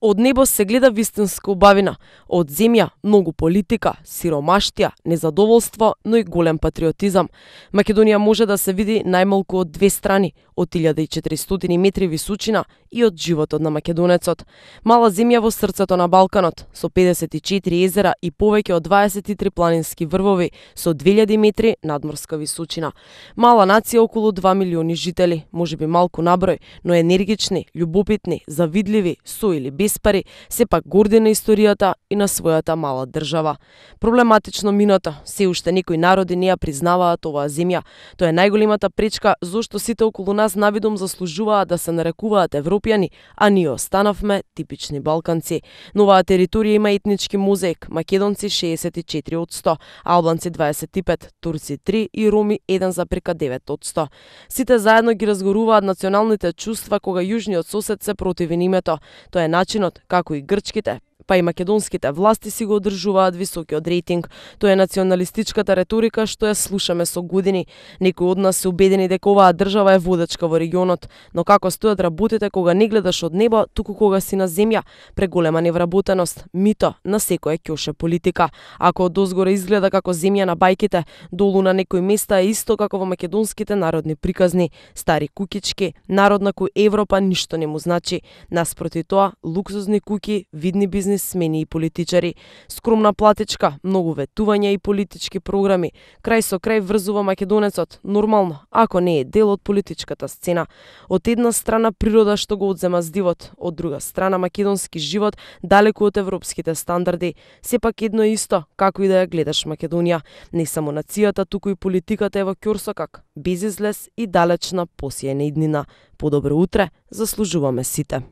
Од небо се гледа вистинска убавина, од земја многу политика, сиромаштија, незадоволство, но и голем патриотизам. Македонија може да се види најмалку од две страни, од 1400 метри височина и од животот на македонецот. Мала земја во срцето на Балканот, со 54 езера и повеќе од 23 планински врвови, со 2000 метри надморска височина. Мала нација околу 2 милиони жители, можеби малку наброј, но енергични, љубопитни, завидливи, со или без пари, сепак горди на историјата и на својата мала држава. Проблематично минато, се уште некои народи не ја признаваат оваа земја. Тоа е најголемата пречка зошто сите околу нас навидом заслужуваат да се нарекуваат европјани, а ние останавме типични балканци. Но оваа територија има етнички мозаик, македонци 64%, албанци 25%, турци 3% и роми 1,9%. Сите заедно ги разгоруваат националните чувства кога јужниот сосед се противи името. Тоа е начинот како и грчките, па и македонските власти си го одржуваат високиот рейтинг. Тоа е националистичката реторика што ја слушаме со години. Некои од нас се убедени дека оваа држава е водачка во регионот, но како стојат работите кога не гледаш од небо, туку кога си на земја, преголема невработеност, мито на секоја ќоше политика. Ако од озгора изгледа како земја на бајките, долу на некои места е исто како во македонските народни приказни, стари кукички, народ на кој Европа ништо не му значи. Наспроти тоа, луксузни куки, видни бизнисмени и политичари, скромна платичка, многу ветувања и политички програми. Крај со крај врзува македонецот, нормално, ако не е дел од политичката сцена. Од една страна природа што го одзема здивот, од друга страна македонски живот далеку од европските стандарди. Сепак едно е исто, како и да ја гледаш Македонија. Не само нацијата, туку и политиката е во ќорсокак, без излез и далечна посиена иднина. Подобро утре заслужуваме сите.